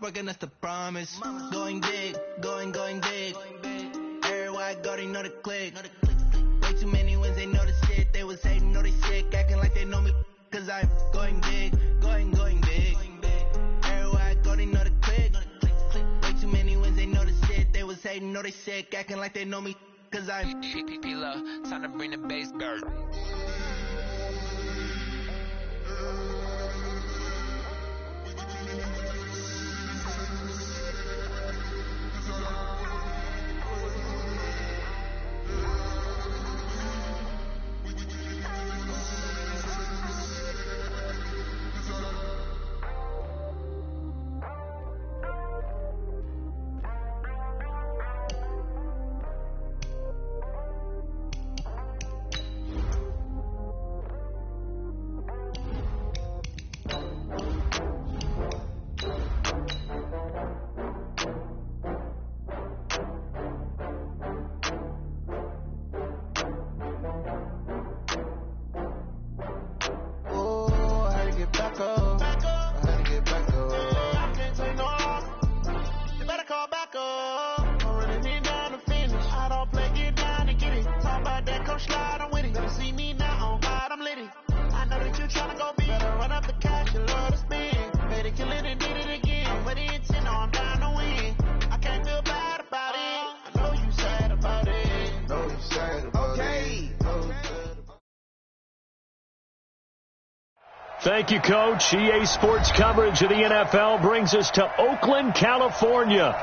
Working, that's the promise. Going big, going big. Everywhere I go, they know the click. Way too many wins, they know the shit. They was hating, know they sick, acting like they know me. Cause I'm going big, going big. Everywhere I go, they know the click. Way too many wins, they know the shit. They was hating, know they sick, acting like they know me. Cause I'm time to bring the bass guard. Thank you, Coach. EA Sports coverage of the NFL brings us to Oakland, California.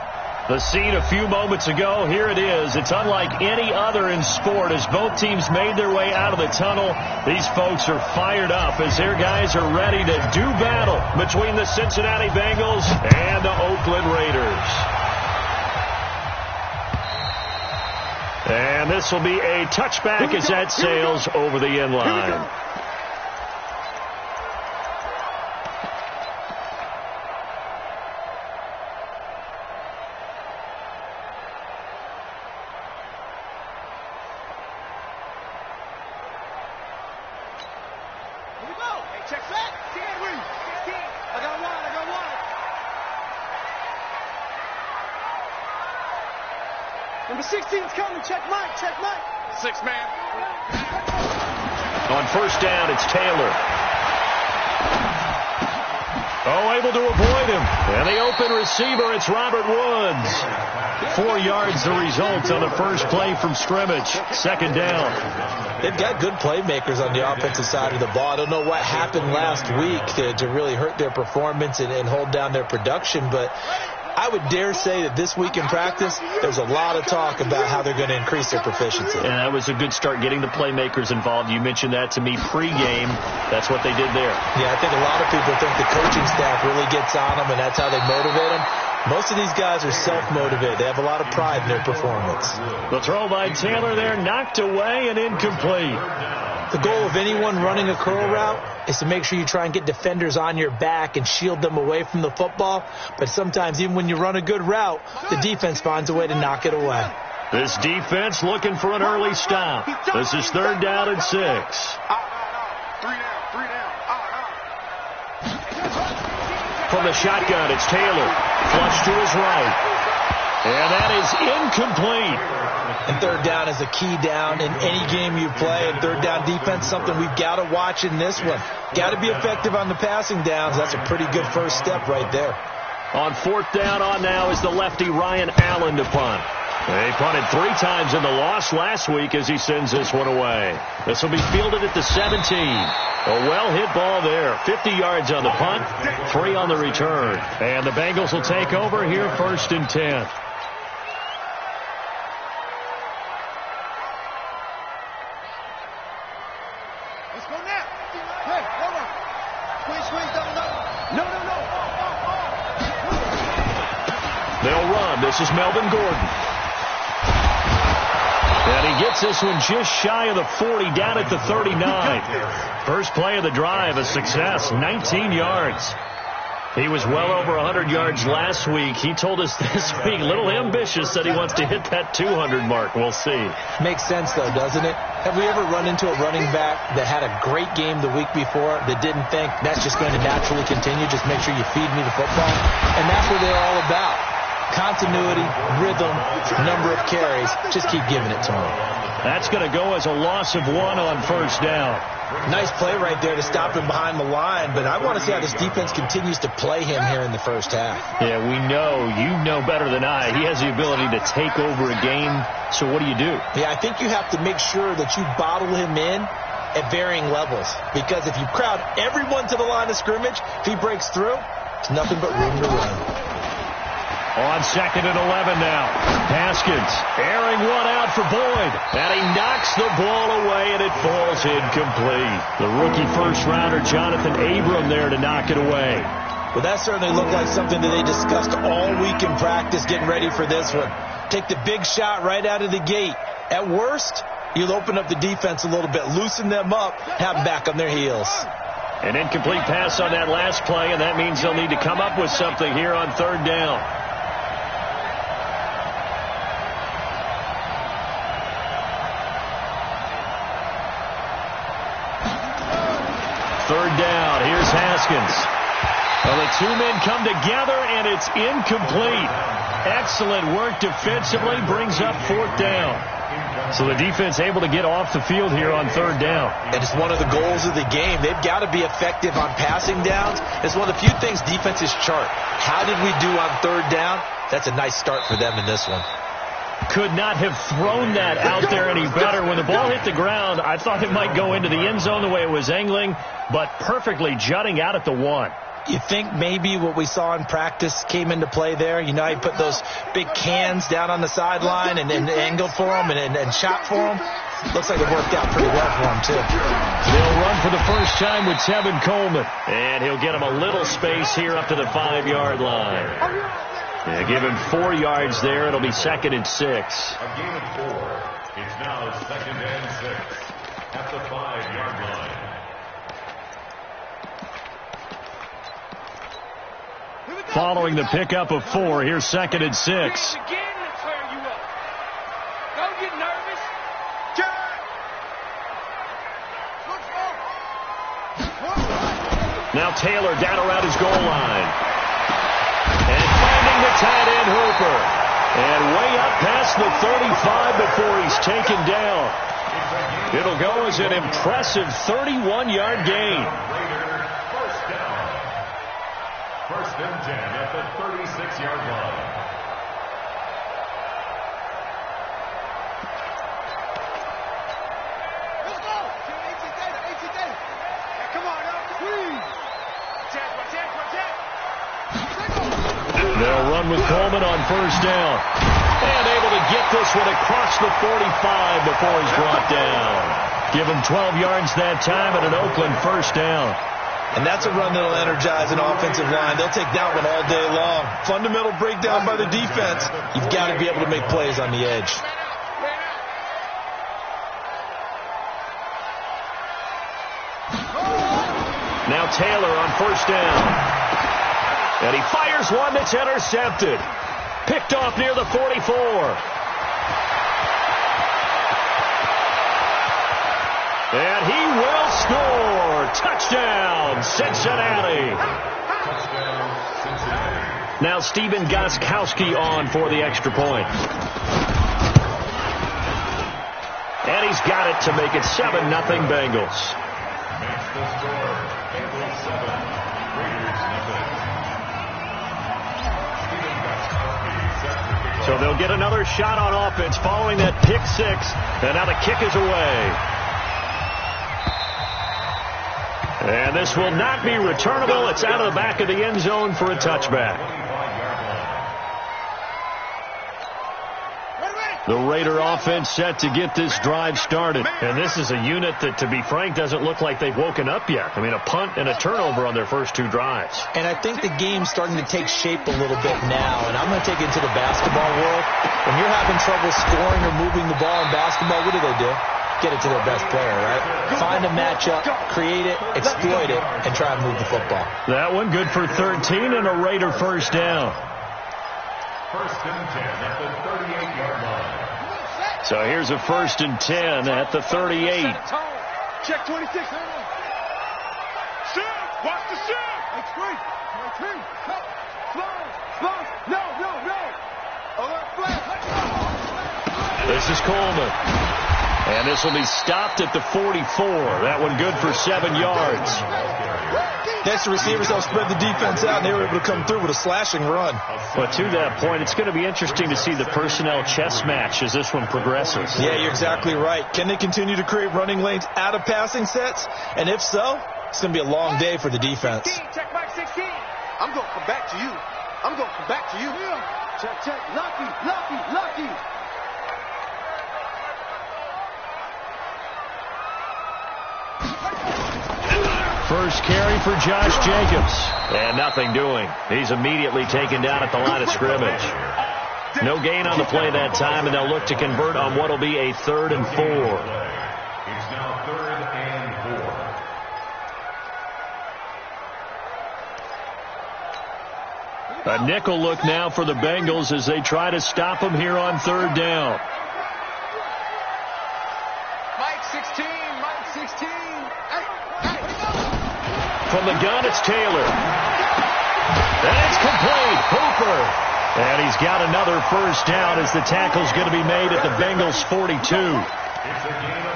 The scene a few moments ago, here it is. It's unlike any other in sport as both teams made their way out of the tunnel. These folks are fired up as their guys are ready to do battle between the Cincinnati Bengals and the Oakland Raiders. And this will be a touchback as that sails over the end line. Number 16's coming. Check Mike. Check Mike. 6 man. On first down, it's Taylor. Oh, able to avoid him. And the open receiver, it's Robert Woods. 4 yards the result on the first play from scrimmage. Second down. They've got good playmakers on the offensive side of the ball. I don't know what happened last week to really hurt their performance and hold down their production, but I would dare say that this week in practice, there's a lot of talk about how they're going to increase their proficiency. And that was a good start, getting the playmakers involved. You mentioned that to me pregame. That's what they did there. Yeah, I think a lot of people think the coaching staff really gets on them, and that's how they motivate them. Most of these guys are self-motivated. They have a lot of pride in their performance. The throw by Taylor there, knocked away and incomplete. The goal of anyone running a curl route is to make sure you try and get defenders on your back and shield them away from the football. But sometimes even when you run a good route, the defense finds a way to knock it away. This defense looking for an early stop. This is third down and 6. 3 down. From the shotgun, it's Taylor. Flush to his right. And that is incomplete. And third down is a key down in any game you play. And third down defense, something we've got to watch in this one. Got to be effective on the passing downs. That's a pretty good first step right there. On fourth down on now is the lefty Ryan Allen to punt. They punted 3 times in the loss last week as he sends this one away. This will be fielded at the 17. A well-hit ball there. 50 yards on the punt, 3 on the return. And the Bengals will take over here first and 10. Let's go now. Hey, hold on. Squeeze, double. No. They'll run. This is Melvin Gordon. And he gets this one just shy of the 40, down at the 39. First play of the drive, a success, 19 yards. He was well over 100 yards last week. He told us this week, a little ambitious, that he wants to hit that 200 mark. We'll see. Makes sense, though, doesn't it? Have we ever run into a running back that had a great game the week before that didn't think that's just going to naturally continue? Just make sure you feed me the football. And that's what they're all about. Continuity, rhythm, number of carries. Just keep giving it to them. That's going to go as a loss of 1 on first down. Nice play right there to stop him behind the line, but I want to see how this defense continues to play him here in the first half. Yeah, we know. You know better than I. He has the ability to take over a game, so what do you do? Yeah, I think you have to make sure that you bottle him in at varying levels, because if you crowd everyone to the line of scrimmage, if he breaks through, it's nothing but room to run. On 2nd and 11 now. Haskins airing one out for Boyd. And he knocks the ball away, and it falls incomplete. The rookie first-rounder, Jonathan Abram, there to knock it away. Well, that certainly looked like something that they discussed all week in practice, getting ready for this one. Take the big shot right out of the gate. At worst, you'll open up the defense a little bit, loosen them up, have them back on their heels. An incomplete pass on that last play, and that means they'll need to come up with something here on 3rd down. Third down. Here's Haskins. Well, the two men come together, and it's incomplete. Excellent work defensively. Brings up 4th down. So the defense able to get off the field here on 3rd down. And it's one of the goals of the game. They've got to be effective on passing downs. It's one of the few things defenses chart. How did we do on 3rd down? That's a nice start for them in this one. Could not have thrown that out there any better. When the ball hit the ground, I thought it might go into the end zone the way it was angling, but perfectly jutting out at the 1. You think maybe what we saw in practice came into play there? You know, he put those big cans down on the sideline and angled for them and shot for them. Looks like it worked out pretty well for him, too. They'll run for the first time with Tevin Coleman. And he'll get him a little space here up to the 5-yard line. Yeah, give him 4 yards there. It'll be 2nd and 6. A gain of 4. It's now 2nd and 6 at the 5-yard line. Following the pickup of 4, here's 2nd and 6. Again to tear you up. Don't get nervous. Now Taylor down around his goal line. And finding the tight end Hooper. And way up past the 35 before he's taken down. It'll go as an impressive 31-yard gain. First down. 1st and 10 at the 36-yard line. Let's go. Come on, now. Squeeze. Check. They'll run with Coleman on 1st down. And able to get this one across the 45 before he's brought down. Give him 12 yards that time and an Oakland 1st down. And that's a run that'll energize an offensive line. They'll take that one all day long. Fundamental breakdown by the defense. You've got to be able to make plays on the edge. Now Taylor on 1st down. And he fires one that's intercepted. Picked off near the 44. And he will score. Touchdown, Cincinnati. Now Stephen Gostkowski on for the extra point. And he's got it to make it 7-0 Bengals. Makes the score. Bengals 7, Raiders nothing. So they'll get another shot on offense following that pick 6. And now the kick is away. And this will not be returnable. It's out of the back of the end zone for a touchback. The Raider offense set to get this drive started. And this is a unit that, to be frank, doesn't look like they've woken up yet. I mean, a punt and a turnover on their first 2 drives. And I think the game's starting to take shape a little bit now. And I'm going to take it into the basketball world. When you're having trouble scoring or moving the ball in basketball, what do? Get it to their best player, right? Find a matchup, create it, exploit it, and try and move the football. That one good for 13 and a Raider 1st down. 1st and 10 at the 38-yard line. So here's a 1st and 10 at the 38. Check 26. Shoot! Watch the shoot! Hey, screen! Slow! No! Alert flag! This is Coleman. And this will be stopped at the 44. That one good for 7 yards. Next, the receivers help spread the defense out, and they were able to come through with a slashing run. But to that point, it's going to be interesting to see the personnel chess match as this one progresses. Yeah, you're exactly right. Can they continue to create running lanes out of passing sets? And if so, it's going to be a long day for the defense. 16, check back 16. I'm going to come back to you. Check. Lucky. First carry for Josh Jacobs. And nothing doing. He's immediately taken down at the line of scrimmage. No gain on the play that time, and they'll look to convert on what will be a 3rd and 4. It's now 3rd and 4. A nickel look now for the Bengals as they try to stop him here on 3rd down. Mike 16. From the gun, it's Taylor. And it's complete. Hooper. And he's got another 1st down as the tackle's going to be made at the Bengals' 42.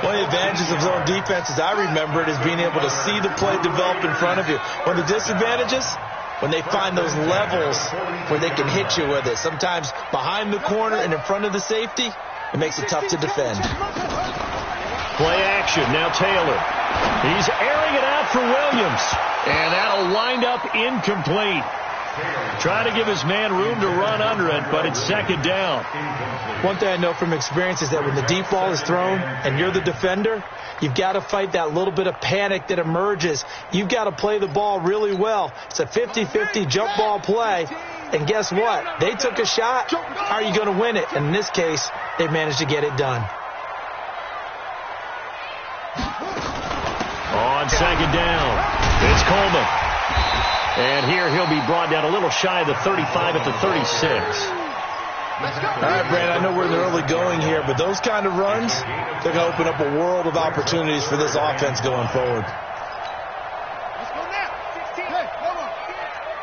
One of the advantages of zone defense, as I remember it, is being able to see the play develop in front of you. One of the disadvantages, when they find those levels where they can hit you with it. Sometimes behind the corner and in front of the safety, it makes it tough to defend. Play action. Now Taylor. He's airing it out for Williams. And that'll wind up incomplete. Try to give his man room to run under it, but it's 2nd down. One thing I know from experience is that when the deep ball is thrown and you're the defender, you've got to fight that little bit of panic that emerges. You've got to play the ball really well. It's a 50-50 jump ball play. And guess what? They took a shot. How are you going to win it? And in this case, they managed to get it done. On 2nd down, it's Coleman. And here he'll be brought down a little shy of the 35 at the 36. All right, Brandon, I know we're in the early going here, but those kind of runs, they're going to open up a world of opportunities for this offense going forward. Let's go now. 16. Hey, hold on.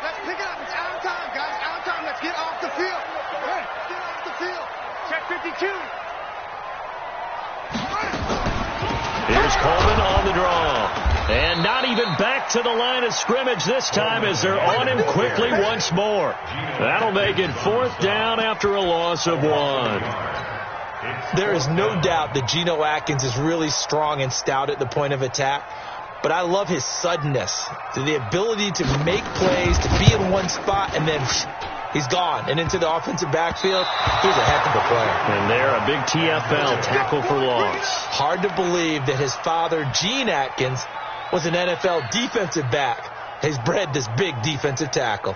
Let's pick it up. It's out of time, guys. Out of time. Let's get off the field. Hey, get off the field. Check 52. Here's Coleman on the draw. And not even back to the line of scrimmage this time as they're on him quickly once more. That'll make it 4th down after a loss of 1. There is no doubt that Geno Atkins is really strong and stout at the point of attack. But I love his suddenness, the ability to make plays, to be in one spot, and then he's gone and into the offensive backfield. He's a heck of a player. And there, a big TFL tackle for loss. Hard to believe that his father, Gene Atkins, was an NFL defensive back. He's bred this big defensive tackle.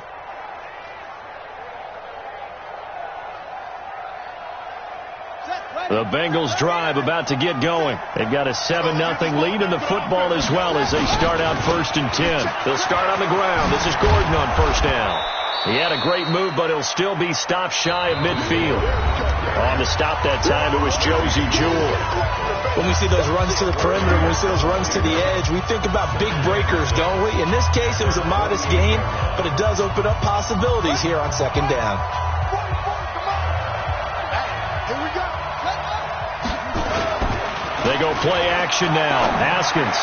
The Bengals drive about to get going. They've got a 7-0 lead in the football as well as they start out 1st and 10. They'll start on the ground. This is Gordon on 1st down. He had a great move, but he'll still be stopped shy of midfield. On the stop that time, it was Josie Jewell. When we see those runs to the perimeter, when we see those runs to the edge, we think about big breakers, don't we? In this case, it was a modest gain, but it does open up possibilities here on 2nd down. Here we go. They go play action now. Haskins.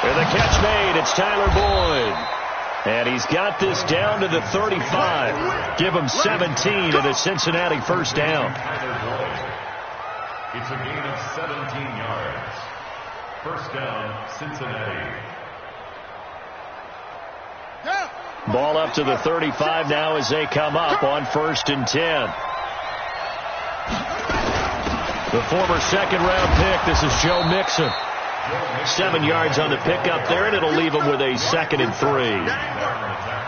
With a catch made, it's Tyler Boyd. And he's got this down to the 35. Give him 17 at a Cincinnati 1st down. It's a gain of 17 yards. 1st down, Cincinnati. Ball up to the 35 now as they come up on 1st and 10. The former 2nd-round pick, this is Joe Mixon. 7 yards on the pickup there, and it'll leave him with a 2nd and 3.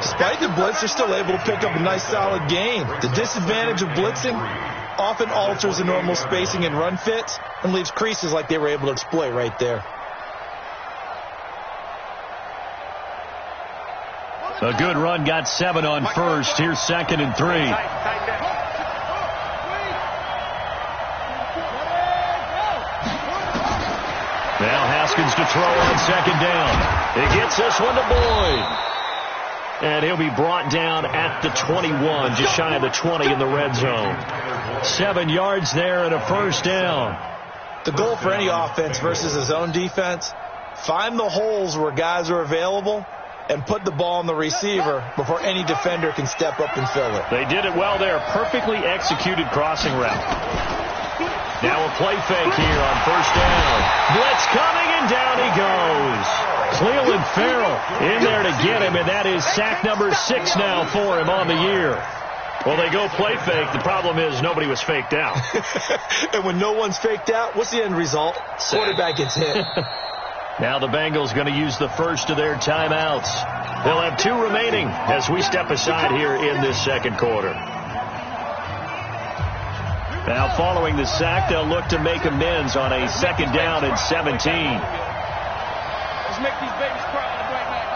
Despite the blitz, they're still able to pick up a nice solid gain. The disadvantage of blitzing often alters the normal spacing and run fits and leaves creases like they were able to exploit right there. A good run, got 7 on 1st. Here's 2nd and 3. Haskins to throw on second down. He gets this one to Boyd. And he'll be brought down at the 21, just shy of the 20 in the red zone. 7 yards there and a first down. The goal for any offense versus a zone defense, find the holes where guys are available and put the ball on the receiver before any defender can step up and fill it. They did it well there. Perfectly executed crossing route. Now a play fake here on first down. Blitz coming, and down he goes. Cleveland Farrell in there to get him, and that is sack number 6 now for him on the year. Well, they go play fake. The problem is nobody was faked out. And when no one's faked out, what's the end result? Quarterback gets hit. Now the Bengals going to use the first of their timeouts. They'll have 2 remaining as we step aside here in this second quarter. Now following the sack, they'll look to make amends on a second down and 17. Let's make these babies cry on the right now.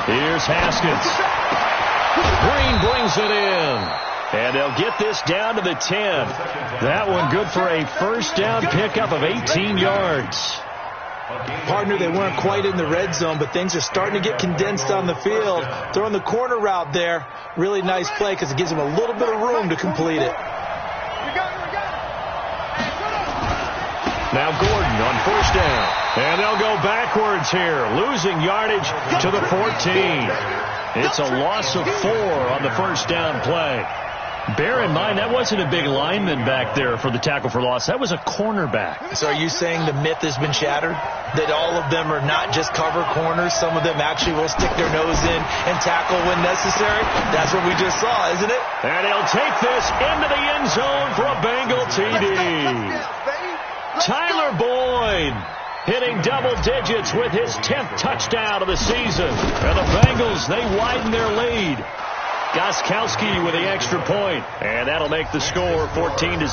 Here's Haskins. Green brings it in. And they'll get this down to the 10. That one good for a first down pickup of 18 yards. Partner, they weren't quite in the red zone, but things are starting to get condensed on the field. Throwing the corner route there. Really nice play because it gives them a little bit of room to complete it. Now Gordon on first down. And they'll go backwards here, losing yardage to the 14. It's a loss of 4 on the first down play. Bear in mind, that wasn't a big lineman back there for the tackle for loss. That was a cornerback. So are you saying the myth has been shattered? That all of them are not just cover corners? Some of them actually will stick their nose in and tackle when necessary? That's what we just saw, isn't it? And he'll take this into the end zone for a Bengal TD. Tyler Boyd hitting double digits with his 10th touchdown of the season. And the Bengals, they widen their lead. Gostkowski with the extra point, and that'll make the score 14-0.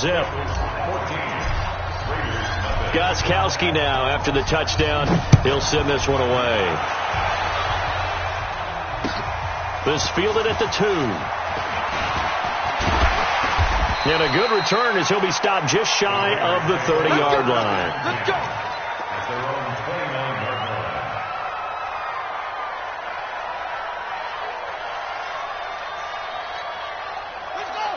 Gostkowski now, after the touchdown, he'll send this one away. This fielded at the 2. And a good return as he'll be stopped just shy of the 30-yard line. Let's go.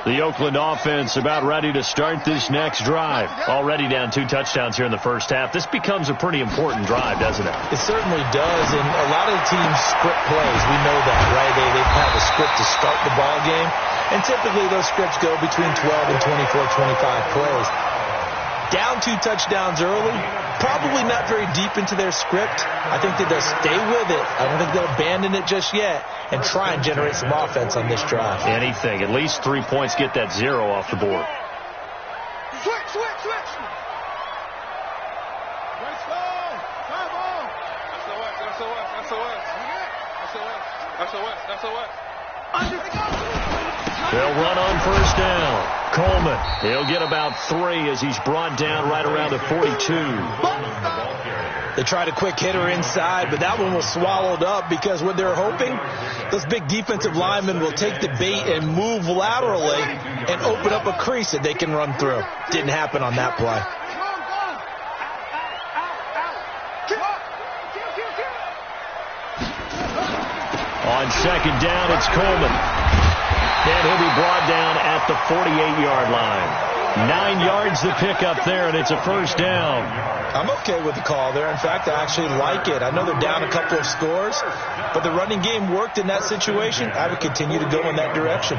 The Oakland offense about ready to start this next drive. Already down 2 touchdowns here in the first half. This becomes a pretty important drive, doesn't it? It certainly does, and a lot of teams script plays. We know that, right? They have a script to start the ball game, and typically those scripts go between 12 and 24, 25 plays. Down 2 touchdowns early, probably not very deep into their script. I think that they'll stay with it. I don't think they'll abandon it just yet and try and generate some offense on this drive. Anything. At least 3 points, get that 0 off the board. Switch. They'll run on first down. Coleman, he'll get about 3 as he's brought down right around the 42. They tried a quick hitter inside, but that one was swallowed up because what they're hoping, those big defensive linemen will take the bait and move laterally and open up a crease that they can run through. Didn't happen on that play. On second down, it's Coleman. And he'll be brought down at the 48-yard line. 9 yards to pick up there, and it's a first down. I'm okay with the call there. In fact, I actually like it. I know they're down a couple of scores, but the running game worked in that situation. I would continue to go in that direction.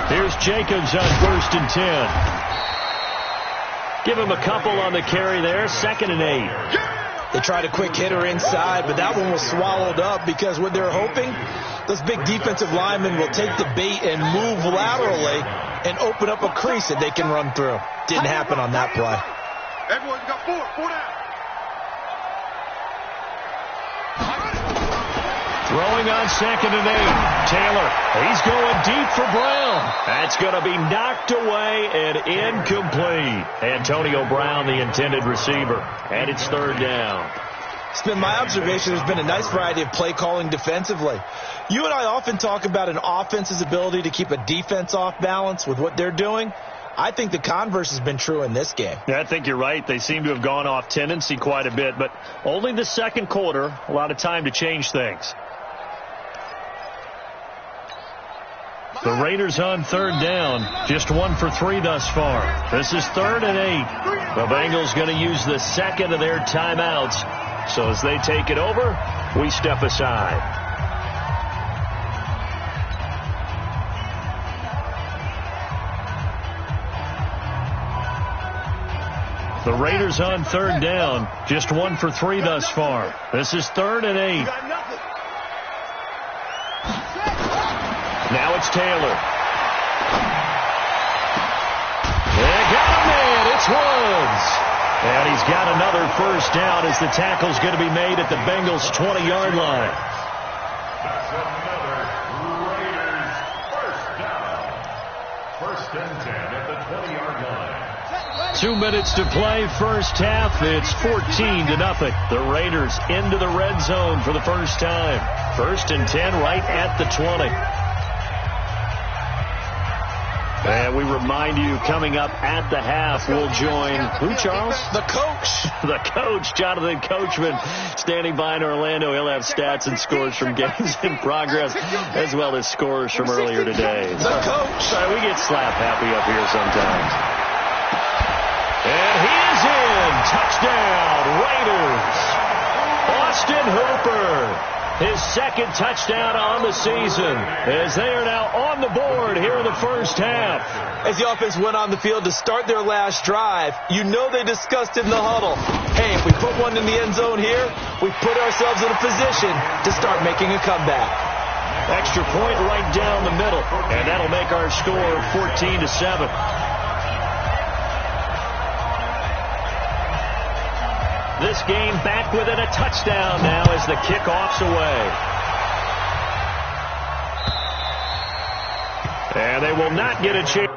Here's Jacobs on 1st and 10. Give him a couple on the carry there. 2nd and 8. They tried a quick hitter inside, but that one was swallowed up because what they're hoping, those big defensive linemen will take the bait and move laterally and open up a crease that they can run through. Didn't happen on that play. Everyone's got 4 down. Throwing on 2nd and 8. Taylor, he's going deep for Brown. That's going to be knocked away and incomplete. Antonio Brown, the intended receiver. And it's 3rd down. It's been my observation there's been a nice variety of play calling defensively. You and I often talk about an offense's ability to keep a defense off balance with what they're doing. I think the converse has been true in this game. Yeah, I think you're right. They seem to have gone off tendency quite a bit, but only the 2nd quarter, a lot of time to change things. The Raiders on 3rd down, just 1 for 3 thus far. This is 3rd and 8. The Bengals going to use the 2nd of their timeouts. So as they take it over, we step aside. The Raiders on 3rd down, just 1 for 3 thus far. This is 3rd and 8. Now it's Taylor. They got a man. It's Woods. And he's got another 1st down as the tackle's going to be made at the Bengals' 20-yard line. That's another Raiders 1st down. 1st and 10 at the 20-yard line. 2 minutes to play, 1st half. It's 14-0. The Raiders into the red zone for the first time. 1st and 10 right at the 20. And we remind you, coming up at the half, we'll join who, Charles? The coach. The coach, Jonathan Coachman, standing by in Orlando. He'll have stats and scores from games in progress, as well as scores from earlier today. The coach. Sorry, we get slap happy up here sometimes. And he is in. Touchdown, Raiders. Austin Hooper. His 2nd touchdown on the season, as they are now on the board here in the first half. As the offense went on the field to start their last drive, you know they discussed in the huddle, hey, if we put one in the end zone here, we put ourselves in a position to start making a comeback. Extra point right down the middle, and that'll make our score 14-7. This game back within a touchdown now as the kickoff's away. And they will not get a chance.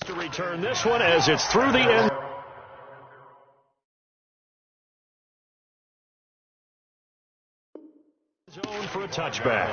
To return this one as it's through the end zone for a touchback.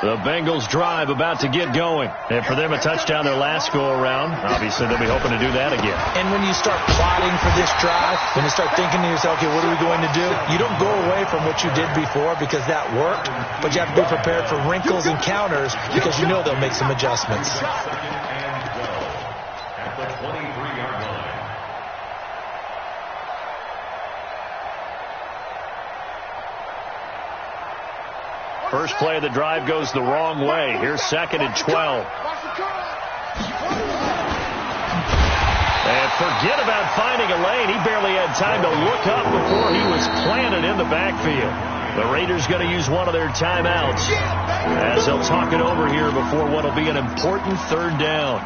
The Bengals drive about to get going. And for them, a touchdown their last go-around. Obviously, they'll be hoping to do that again. And when you start plotting for this drive, when you start thinking to yourself, okay, what are we going to do? You don't go away from what you did before because that worked, but you have to be prepared for wrinkles and counters because you know they'll make some adjustments. At the 23-yard line. First play of the drive goes the wrong way. Here's 2nd and 12. And forget about finding a lane. He barely had time to look up before he was planted in the backfield. The Raiders going to use one of their timeouts as they'll talk it over here before what will be an important 3rd down.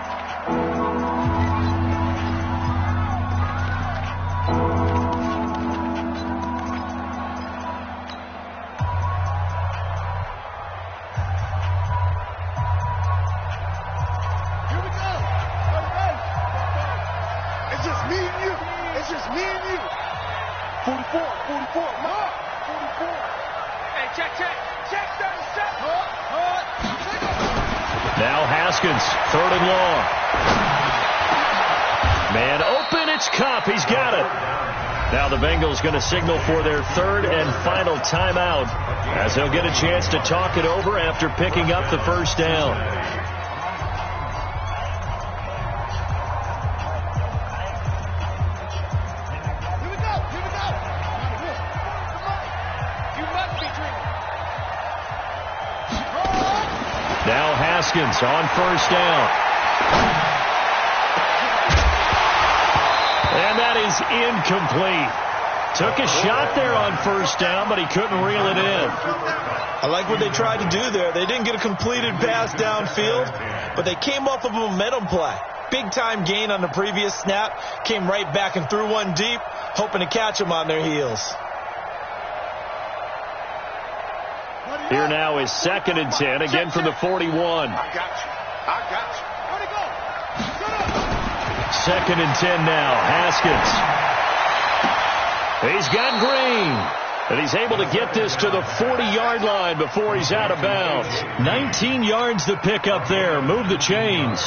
Now Haskins, 3rd and long. Man open, it's Cup. He's got it. Now the Bengals going to signal for their 3rd and final timeout as they'll get a chance to talk it over after picking up the 1st down. Now Haskins on 1st down. And that is incomplete. Took a shot there on 1st down, but he couldn't reel it in. I like what they tried to do there. They didn't get a completed pass downfield, but they came off of a momentum play. Big-time gain on the previous snap. Came right back and threw one deep, hoping to catch them on their heels. Here now is 2nd and 10, again from the 41. I got you. Where'd he go? 2nd and 10 now. Haskins. He's got Green. And he's able to get this to the 40-yard line before he's out of bounds. 19 yards to pick up there. Move the chains.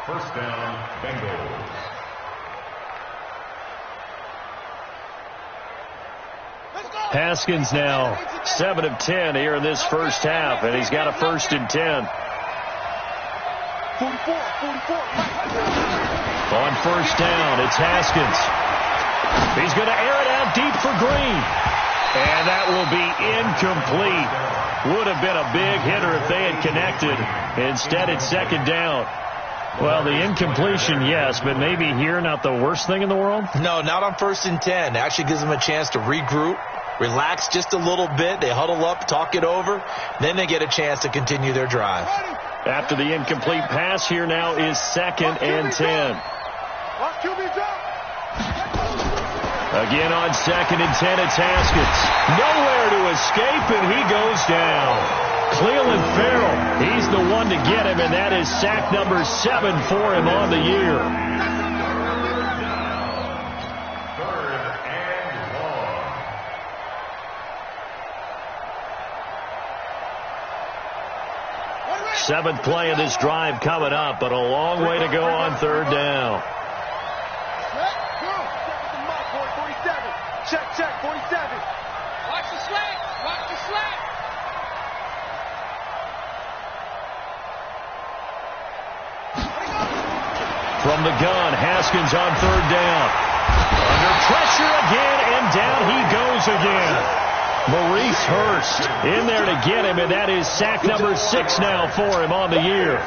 1st down, Bengals. Haskins now 7 of 10 here in this 1st half, and he's got a 1st and 10. 44. On 1st down, it's Haskins. He's going to air it out deep for Green. And that will be incomplete. Would have been a big hitter if they had connected. Instead, it's 2nd down. Well, the incompletion, yes, but maybe here not the worst thing in the world? No, not on 1st and 10. It actually gives them a chance to regroup, relax just a little bit. They huddle up, talk it over. Then they get a chance to continue their drive. After the incomplete pass, here now is 2nd and 10. Again on 2nd and 10, it's Haskins. Nowhere to escape, and he goes down. Cleveland Farrell, he's the one to get him, and that is sack number 7 for him on the year. 3rd and long. 7th play of this drive coming up, but a long way to go on 3rd down. Check, 47. Watch the slack. From the gun, Haskins on 3rd down. Under pressure again, and down he goes again. Maurice Hurst in there to get him, and that is sack number 6 now for him on the year.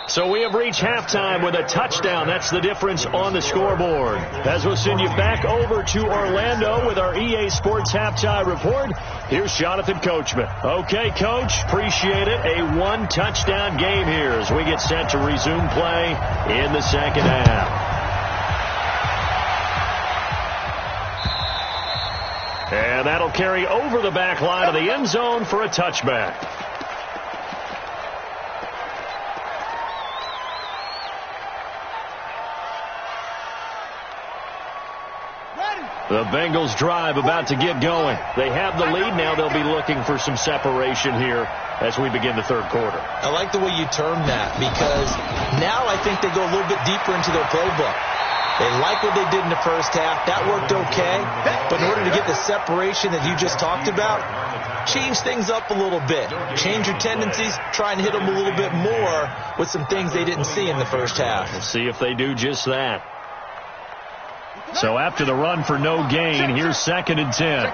So we have reached halftime with a touchdown. That's the difference on the scoreboard. As we'll send you back over to Orlando with our EA Sports Halftime Report, here's Jonathan Coachman. Okay, Coach, appreciate it. A 1-touchdown game here as we get set to resume play in the 2nd half. And that'll carry over the back line of the end zone for a touchback. The Bengals drive about to get going. They have the lead now. They'll be looking for some separation here as we begin the third quarter. I like the way you term that, because now I think they go a little bit deeper into their playbook. They like what they did in the first half. That worked okay. But in order to get the separation that you just talked about, change things up a little bit. Change your tendencies. Try and hit them a little bit more with some things they didn't see in the first half. We'll see if they do just that. So after the run for no gain, here's 2nd and 10.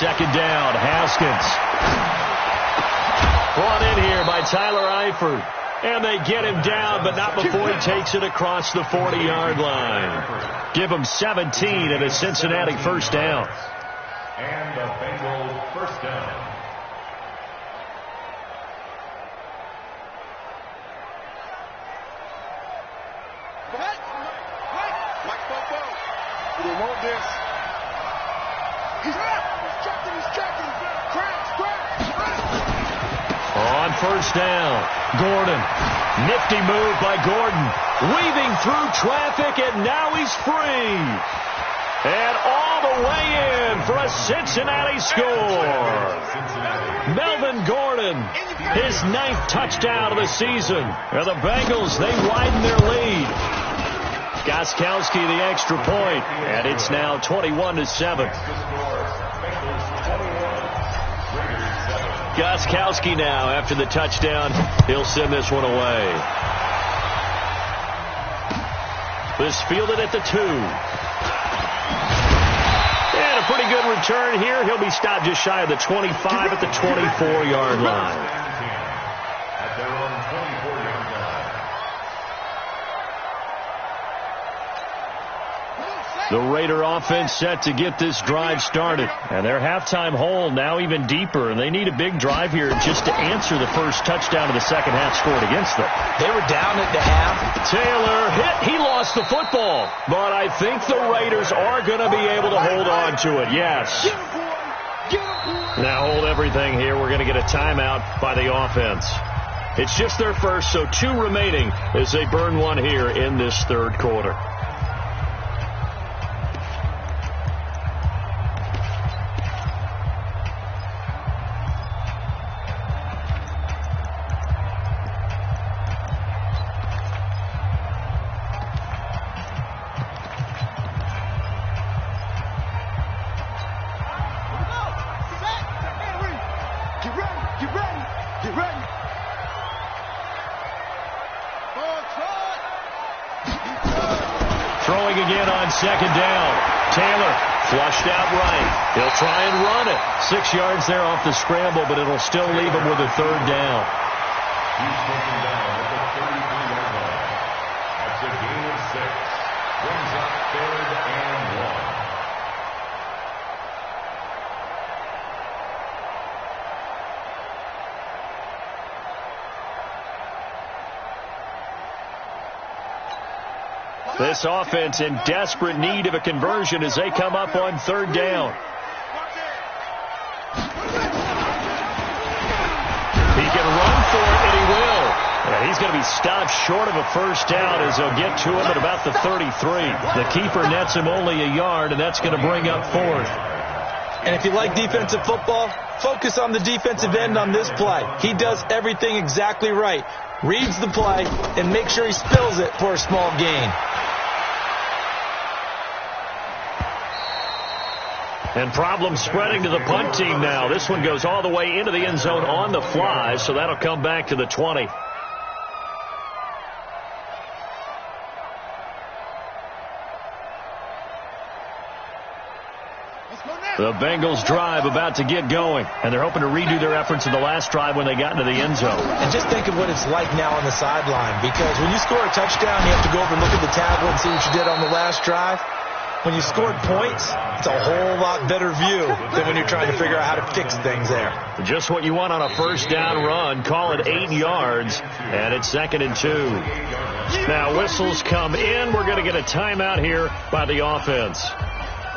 Second down, Haskins. Brought in here by Tyler Eifert. And they get him down, but not before he takes it across the 40-yard line. Give him 17 and a Cincinnati first down. And the Bengals first down. We want this. He's checking. On first down, Gordon. Nifty move by Gordon. Weaving through traffic, and now he's free. And all the way in for a Cincinnati score. Melvin Gordon, his 9th touchdown of the season. And the Bengals, they widen their lead. Gostkowski the extra point, and it's now 21-7. Gostkowski now, after the touchdown, he'll send this one away. This fielded at the 2. And a pretty good return here. He'll be stopped just shy of the 25 at the 24-yard line. At their own 24-yard line. The Raider offense set to get this drive started. And their halftime hole now even deeper. And they need a big drive here just to answer the first touchdown of the second half scored against them. They were down at the half. Taylor hit. He lost the football. But I think the Raiders are going to be able to hold on to it. Yes. Now hold everything here. We're going to get a timeout by the offense. It's just their first, so 2 remaining as they burn one here in this third quarter. Throwing again on second down. Taylor flushed out right. He'll try and run it. 6 yards there off the scramble, but it'll still leave him with a third down. He's taken down at the 33-yard line. That's a gain of 6. Brings up 3rd and 1. This offense in desperate need of a conversion as they come up on third down. He can run for it, and he will. And he's going to be stopped short of a first down as they'll get to him at about the 33. The keeper nets him only a yard, and that's going to bring up 4th. And if you like defensive football, focus on the defensive end on this play. He does everything exactly right. Reads the play and makes sure he spills it for a small gain. And problems spreading to the punt team now. This one goes all the way into the end zone on the fly, so that'll come back to the 20. The Bengals drive about to get going, and they're hoping to redo their efforts in the last drive when they got into the end zone. And just think of what it's like now on the sideline, because when you score a touchdown, you have to go over and look at the tablet and see what you did on the last drive. When you scored points, it's a whole lot better view than when you're trying to figure out how to fix things there. Just what you want on a first down run. Call it 8 yards, and it's 2nd and 2. Now whistles come in. We're going to get a timeout here by the offense.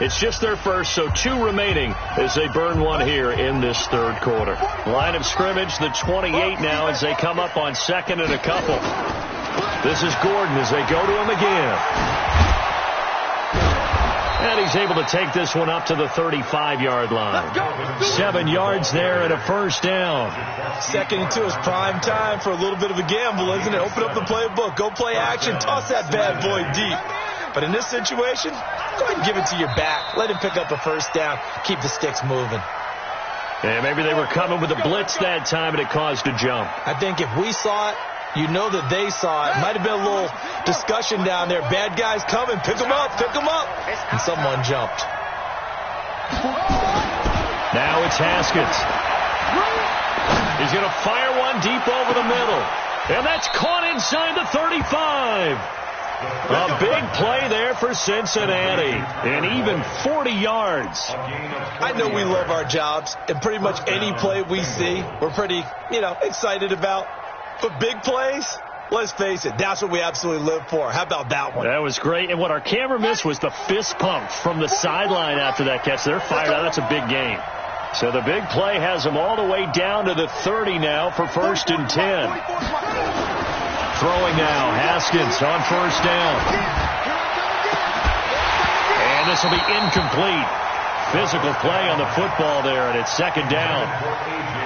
It's just their first, so 2 remaining as they burn one here in this third quarter. Line of scrimmage, the 28 now as they come up on 2nd and a couple. This is Gordon as they go to him again. And he's able to take this one up to the 35-yard line. 7 yards there and a first down. Second and 2 is prime time for a little bit of a gamble, isn't it? Open up the playbook. Go play action. Toss that bad boy deep. But in this situation, go ahead and give it to your back. Let him pick up a first down. Keep the sticks moving. Yeah, maybe they were coming with a blitz that time and it caused a jump. I think if we saw it, you know that they saw it. Might have been a little discussion down there. Bad guys coming. Pick them up. Pick them up. And someone jumped. Now it's Haskins. He's going to fire one deep over the middle. And that's caught inside the 35. A big play there for Cincinnati. And even 40 yards. I know we love our jobs. And pretty much any play we see, we're pretty, excited about. But big plays, let's face it, that's what we absolutely live for. How about that one? That was great. And what our camera missed was the fist pump from the sideline after that catch. They're fired out. That's a big game. So the big play has them all the way down to the 30 now for 1st and 10. Throwing now, Haskins on 1st down. And this will be incomplete. Physical play on the football there, and it's 2nd down.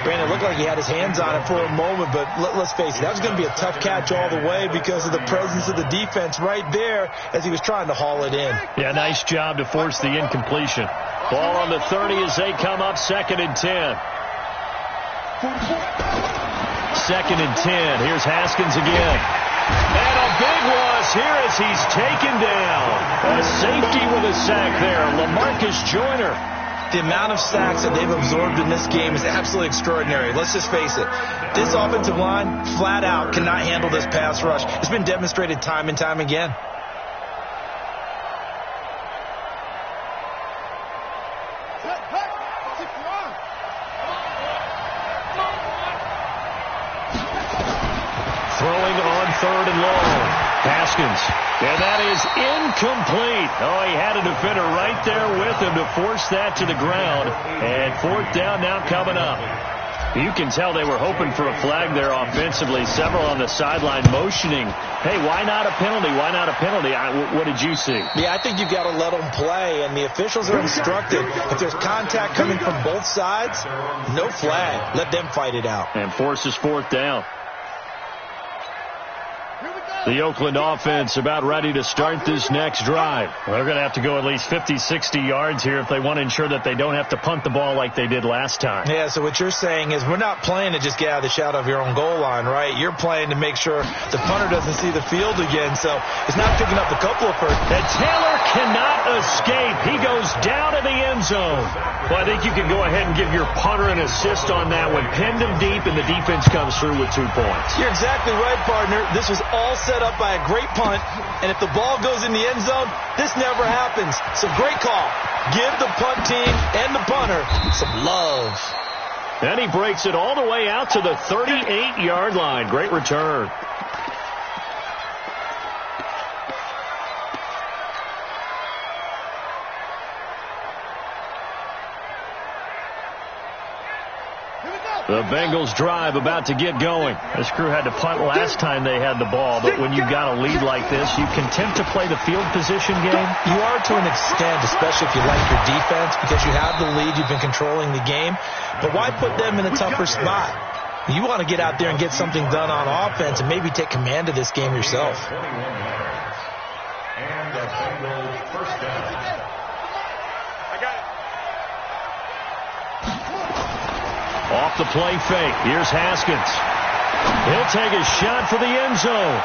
Brandon, it looked like he had his hands on it for a moment, but let's face it, that was going to be a tough catch all the way because of the presence of the defense right there as he was trying to haul it in. Yeah, nice job to force the incompletion. Ball on the 30 as they come up, 2nd and 10. 2nd and 10. Here's Haskins again. And a big loss here as he's taken down. A safety with a sack there, LaMarcus Joyner. The amount of sacks that they've absorbed in this game is absolutely extraordinary. Let's just face it. This offensive line, flat out, cannot handle this pass rush. It's been demonstrated time and time again. Throwing on 3rd and long. Haskins. And that is incomplete. Oh, he had a defender right there with him to force that to the ground. And 4th down now coming up. You can tell they were hoping for a flag there offensively. Several on the sideline motioning. Hey, why not a penalty? Why not a penalty? What did you see? Yeah, I think you've got to let them play, and the officials are instructed. If there's contact coming from both sides, no flag. Let them fight it out. And forces 4th down. The Oakland offense about ready to start this next drive. Well, they're going to have to go at least 50, 60 yards here if they want to ensure that they don't have to punt the ball like they did last time. Yeah, so what you're saying is we're not playing to just get out of the shadow of your own goal line, right? You're playing to make sure the punter doesn't see the field again, so it's not picking up a couple of first. And Taylor cannot escape. He goes down to the end zone. Well, I think you can go ahead and give your punter an assist on that one. Pinned him deep, and the defense comes through with 2 points. You're exactly right, partner. This was all set up by a great punt, and if the ball goes in the end zone, this never happens. So great call. Give the punt team and the punter some love. And he breaks it all the way out to the 38-yard line. Great return. The Bengals drive about to get going. This crew had to punt last time they had the ball, but when you got a lead like this, you content to play the field position game? You are to an extent, especially if you like your defense, because you have the lead, you've been controlling the game. But why put them in a tougher spot? You want to get out there and get something done on offense and maybe take command of this game yourself. And the Bengals first down. Off the play fake. Here's Haskins. He'll take a shot for the end zone.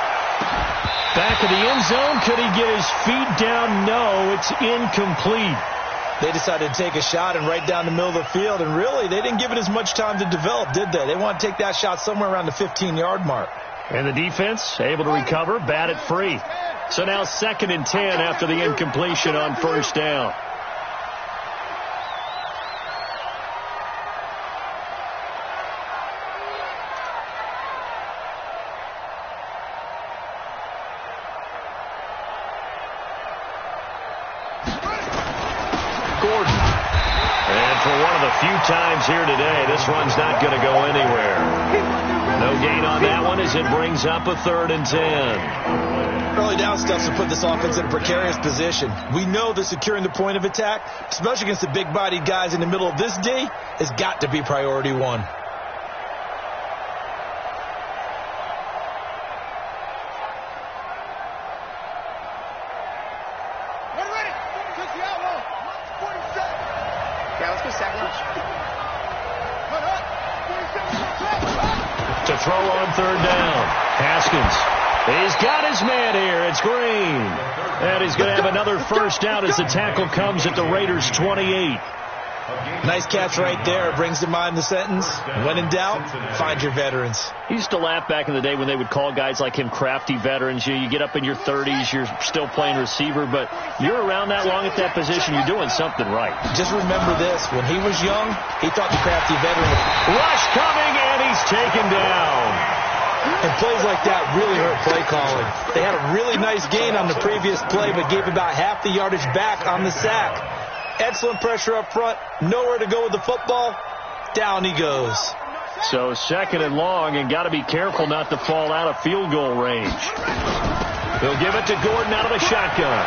Back of the end zone. Could he get his feet down? No, it's incomplete. They decided to take a shot and right down the middle of the field, and really, they didn't give it as much time to develop, did they? They want to take that shot somewhere around the 15-yard mark. And the defense able to recover, bat it free. So now 2nd and 10 after the incompletion on 1st down. few times here today. This one's not going to go anywhere. No gain on that one as it brings up a 3rd and 10. Early down stuff to put this offense in a precarious position. We know that securing the point of attack, especially against the big-bodied guys in the middle of this D, has got to be priority one. To throw on 3rd down. Haskins. He's got his man here. It's Green. And he's going to have another first down as the tackle comes at the Raiders' 28. Nice catch right there. Brings to mind the sentence, when in doubt, find your veterans. He used to laugh back in the day when they would call guys like him crafty veterans. You get up in your 30s, you're still playing receiver, but you're around that long at that position, you're doing something right. Just remember this. When he was young, he thought the crafty veteran was... Rush coming, and he's taken down. And plays like that really hurt play calling. They had a really nice gain on the previous play, but gave about half the yardage back on the sack. Excellent pressure up front. Nowhere to go with the football. Down he goes. So 2nd and long, and got to be careful not to fall out of field goal range. They'll give it to Gordon out of the shotgun.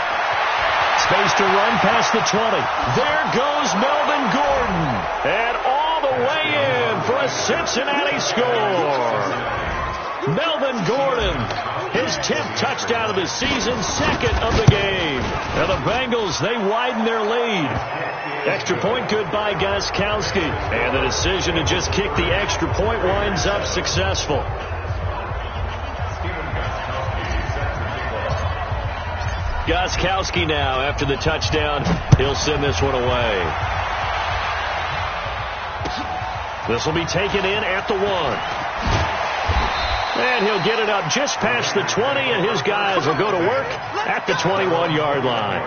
Space to run past the 20. There goes Melvin Gordon. And all the way in for a Cincinnati score. Melvin Gordon, his 10th touchdown of the season, 2nd of the game. And the Bengals, they widen their lead. Extra point good by Gostkowski. And the decision to just kick the extra point winds up successful. Gostkowski now, after the touchdown, he'll send this one away. This will be taken in at the 1. And he'll get it up just past the 20, and his guys will go to work at the 21-yard line.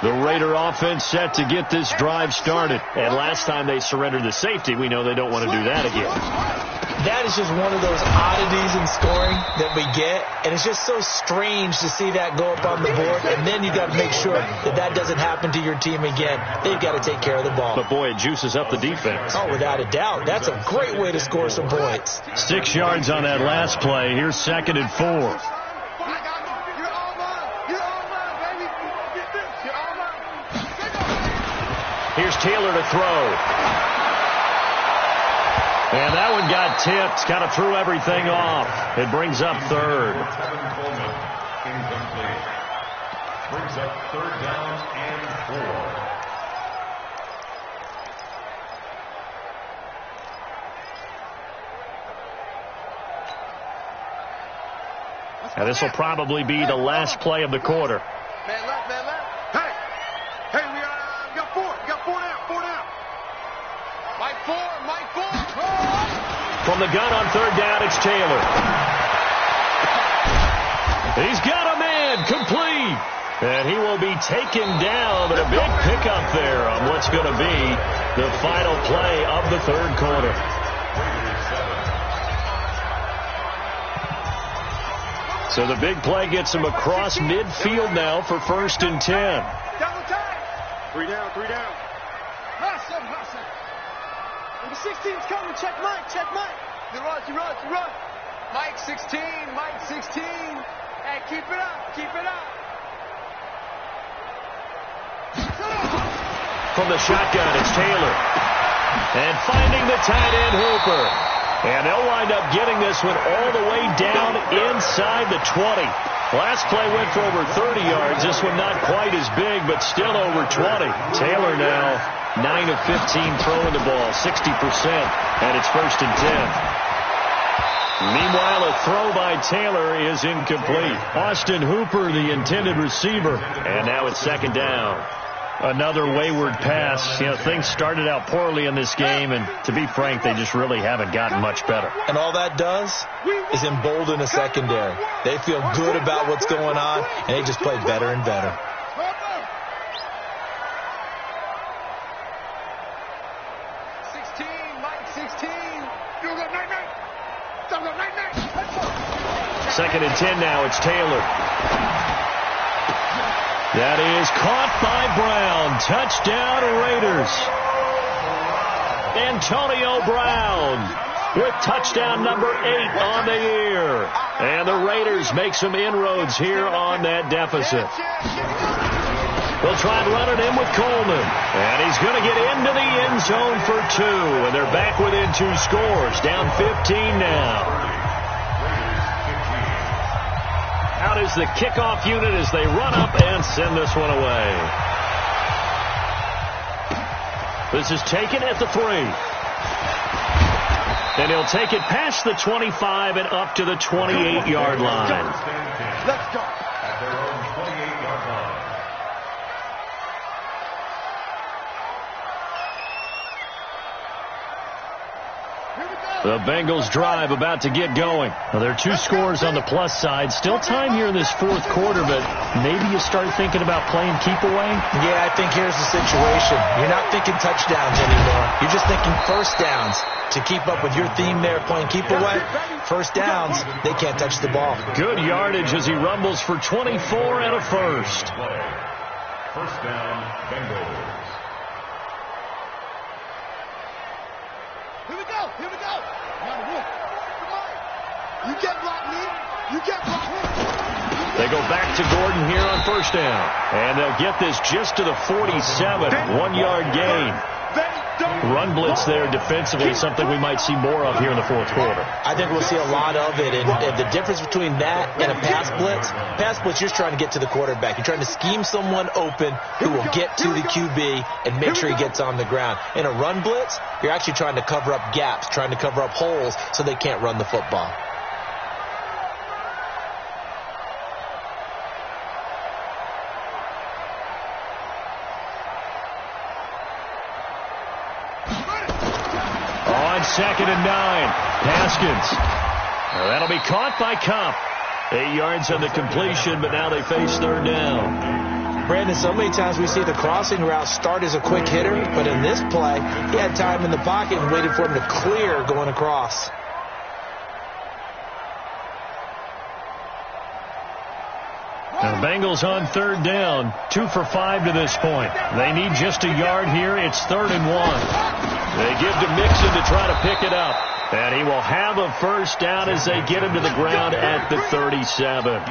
The Raider offense set to get this drive started. And last time they surrendered the safety, we know they don't want to do that again. That is just one of those oddities in scoring that we get. And it's just so strange to see that go up on the board. And then you got to make sure that that doesn't happen to your team again. They've got to take care of the ball. But, boy, it juices up the defense. Oh, without a doubt. That's a great way to score some points. 6 yards on that last play. Here's 2nd and 4. Here's Taylor to throw. And that one got tipped. Kind of threw everything off. It brings up 3rd. Brings up 3rd down and 4. And this will probably be the last play of the quarter. Man left, man left. Hey, we got 4. We got 4 now, 4 now. Mike 4. From the gun on 3rd down, it's Taylor. He's got a man, complete. And he will be taken down, but a big pickup there on what's going to be the final play of the 3rd quarter. So the big play gets him across midfield now for 1st and 10. Double time. 3 down. Hustle. Number 16's coming. Check Mike. You run. Mike 16. Hey, keep it up. From the shotgun, it's Taylor. And finding the tight end, Hooper. And they'll wind up getting this one all the way down inside the 20. Last play went for over 30 yards. This one not quite as big, but still over 20. Taylor now 9 of 15 throwing the ball, 60%, and it's 1st and 10. Meanwhile, a throw by Taylor is incomplete. Austin Hooper, the intended receiver, and now it's 2nd down. Another wayward pass. Things started out poorly in this game, and to be frank, they just really haven't gotten much better. And all that does is embolden a secondary. They feel good about what's going on, and they just play better and better. Second and 10 now, it's Taylor. That is caught by Brown. Touchdown, Raiders. Antonio Brown with touchdown number 8 on the year. And the Raiders make some inroads here on that deficit. They'll try and run it in with Coleman. And he's going to get into the end zone for 2. And they're back within 2 scores. Down 15 now. Out is the kickoff unit as they run up and send this one away. This is taken at the 3. And he'll take it past the 25 and up to the 28-yard line. Let's go. At their own 28-yard line. The Bengals drive about to get going. Well, there are 2 scores on the plus side. Still time here in this 4th quarter, but maybe you start thinking about playing keep away? Yeah, I think here's the situation. You're not thinking touchdowns anymore. You're just thinking first downs. To keep up with your theme there, playing keep away, first downs, they can't touch the ball. Good yardage as he rumbles for 24 and a first. First down, Bengals. Here we go. Here we go. Come on. You get blocked, me. You get blocked, me. They go back to Gordon here on first down. And they'll get this just to the 47. 1-yard gain. Run blitz there defensively, something we might see more of here in the 4th quarter. I think we'll see a lot of it. And the difference between that and a pass blitz, you're trying to get to the quarterback. You're trying to scheme someone open who will get to the QB and make sure he gets on the ground. In a run blitz, you're actually trying to cover up gaps, trying to cover up holes so they can't run the football. Second and 9. Haskins. Now that'll be caught by Kupp. 8 yards on the completion, but now they face third down. Brandon, so many times we see the crossing route start as a quick hitter, but in this play, he had time in the pocket and waited for him to clear going across. Now the Bengals on third down. 2 for 5 to this point. They need just a yard here. It's 3rd and 1. They give to Mixon to try to pick it up. And he will have a first down as they get him to the ground at the 37.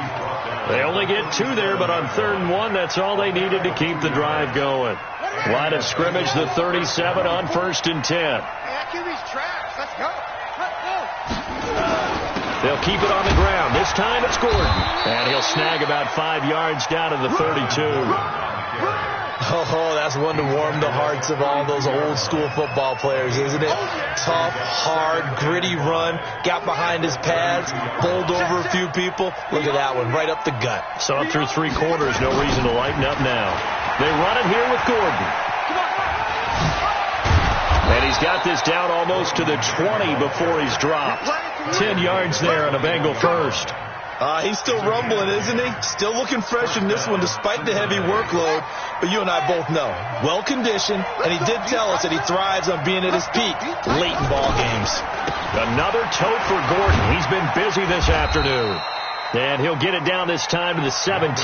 They only get 2 there, but on 3rd and 1, that's all they needed to keep the drive going. Line of scrimmage, the 37 on 1st and 10. Let's go. They'll keep it on the ground. This time it's Gordon. And he'll snag about 5 yards down to the 32. Oh, that's one to warm the hearts of all those old school football players, isn't it? Tough, hard, gritty run. Got behind his pads, bowled over a few people. Look at that one, right up the gut. Saw it through 3 quarters. No reason to lighten up now. They run it here with Gordon. And he's got this down almost to the 20 before he's dropped. 10 yards there on a Bengal first. He's still rumbling, isn't he? Still looking fresh in this one despite the heavy workload. But you and I both know, well-conditioned, and he did tell us that he thrives on being at his peak late in ball games. Another tote for Gordon. He's been busy this afternoon. And he'll get it down this time to the 17.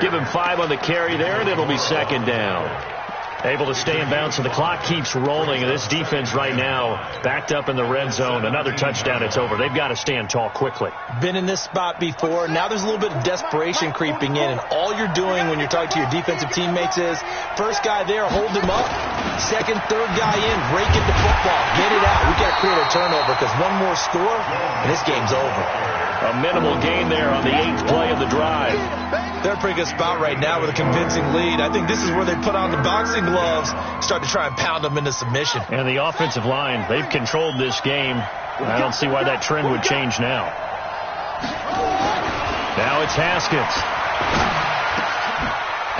Give him 5 on the carry there, and it'll be 2nd down. Able to stay in bounds, and the clock keeps rolling. And this defense right now backed up in the red zone. Another touchdown, it's over. They've got to stand tall quickly. Been in this spot before. Now there's a little bit of desperation creeping in. And all you're doing when you're talking to your defensive teammates is, first guy there, hold him up. Second, third guy in, rake it the football. Get it out. We got to create a turnover because one more score, and this game's over. A minimal gain there on the 8th play of the drive. They're in a pretty good spot right now with a convincing lead. I think this is where they put on the boxing gloves, start to try and pound them into submission. And the offensive line, they've controlled this game. I don't see why that trend would change now. Now it's Haskins.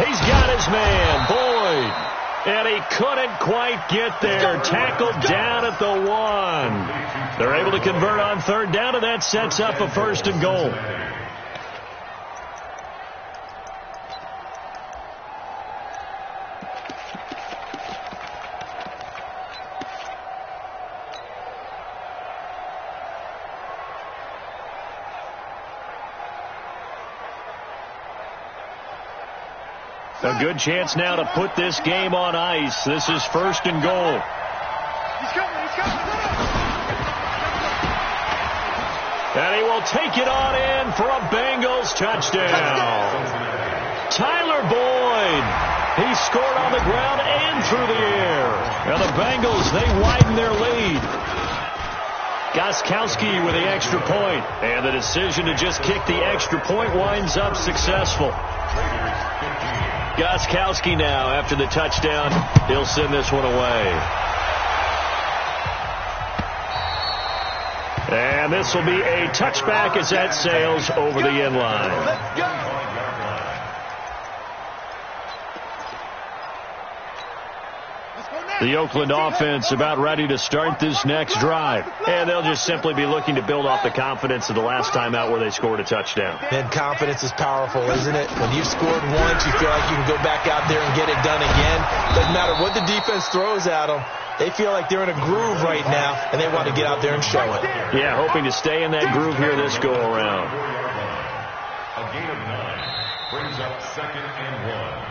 He's got his man, Boyd. And he couldn't quite get there. Tackled down at the 1. They're able to convert on 3rd down, and that sets up a 1st and goal. A good chance now to put this game on ice. This is 1st and goal. He's coming, he's coming. And he will take it on in for a Bengals touchdown. Tyler Boyd. He scored on the ground and through the air. And the Bengals, they widen their lead. Gostkowski with the extra point. And the decision to just kick the extra point winds up successful. Gostkowski now, after the touchdown, he'll send this one away. And this will be a touchback as that sails over the end line. Let's go. The Oakland offense about ready to start this next drive. And they'll just simply be looking to build off the confidence of the last time out where they scored a touchdown. And confidence is powerful, isn't it? When you've scored once, you feel like you can go back out there and get it done again. Doesn't matter what the defense throws at them. They feel like they're in a groove right now, and they want to get out there and show it. Yeah, hoping to stay in that groove here this go-around. A gain of 9 brings up 2nd and 1.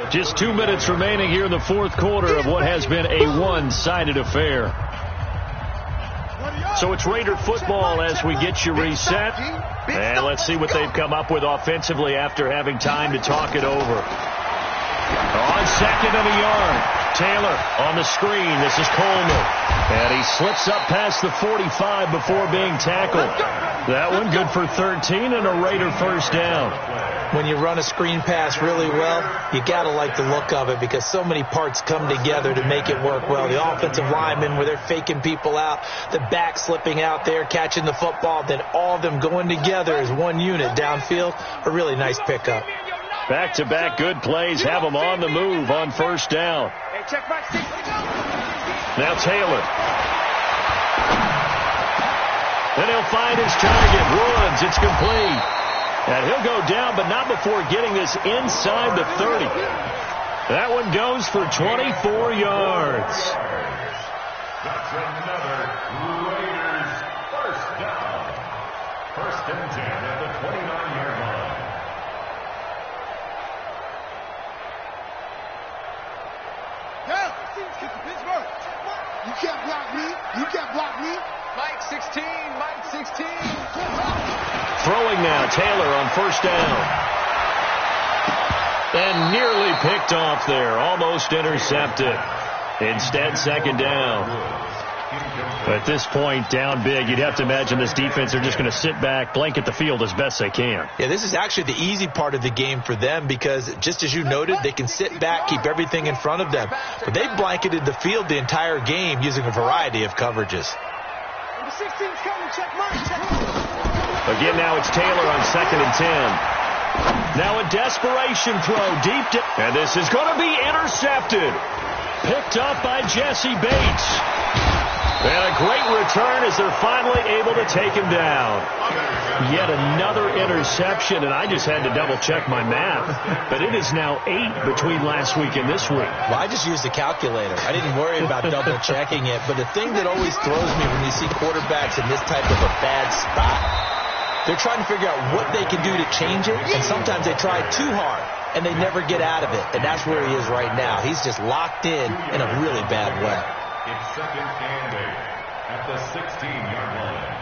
Just 2 minutes remaining here in the 4th quarter of what has been a one-sided affair. So it's Raider football as we get you reset. And let's see what they've come up with offensively after having time to talk it over. On 2nd and a yard. Taylor on the screen. This is Coleman. And he slips up past the 45 before being tackled. That one good for 13 and a Raider first down. When you run a screen pass really well, you got to like the look of it because so many parts come together to make it work well. The offensive linemen where they're faking people out, the back slipping out there, catching the football, then all of them going together as one unit downfield. A really nice pickup. Back-to-back good plays have them on the move on first down. Now Taylor. Then he'll find his target. Woods, it's complete. And he'll go down, but not before getting this inside the 30. That one goes for 24 yards. That's another Raiders first down. 1st and 10 at the 29-yard line. Yeah, Pittsburgh. You can't block me. You can't block me. Mike 16, Mike 16. Throwing now, Taylor on first down. And nearly picked off there. Almost intercepted. Instead, 2nd down. At this point, down big, you'd have to imagine this defense are just going to sit back, blanket the field as best they can. Yeah, this is actually the easy part of the game for them because, just as you noted, they can sit back, keep everything in front of them. But they blanketed the field the entire game using a variety of coverages. Number 16's coming. Check mine. Check mine. Again, now it's Taylor on 2nd and 10. Now a desperation throw deep. And this is going to be intercepted. Picked up by Jesse Bates. And a great return as they're finally able to take him down. Yet another interception, and I just had to double-check my math. But it is now 8 between last week and this week. Well, I just used the calculator. I didn't worry about double-checking it. But the thing that always throws me when you see quarterbacks in this type of a bad spot, they're trying to figure out what they can do to change it, and sometimes they try too hard, and they never get out of it. And that's where he is right now. He's just locked in a really bad way. It's 2nd and 8 at the 16-yard line.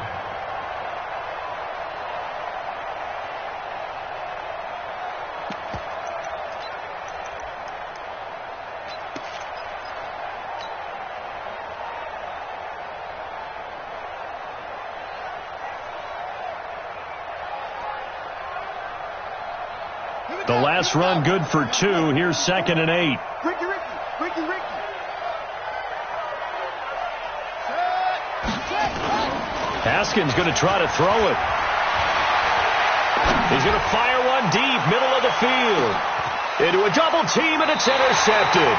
The last run good for 2. Here's 2nd and 8. Ricky. Haskins going to try to throw it. He's going to fire one deep, middle of the field. Into a double team, and it's intercepted.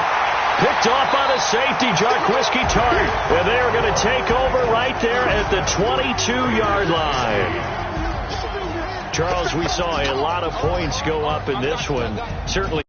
Picked off by the safety, Jarquiski Tart. And they're going to take over right there at the 22-yard line. Charles, we saw a lot of points go up in this one. Certainly.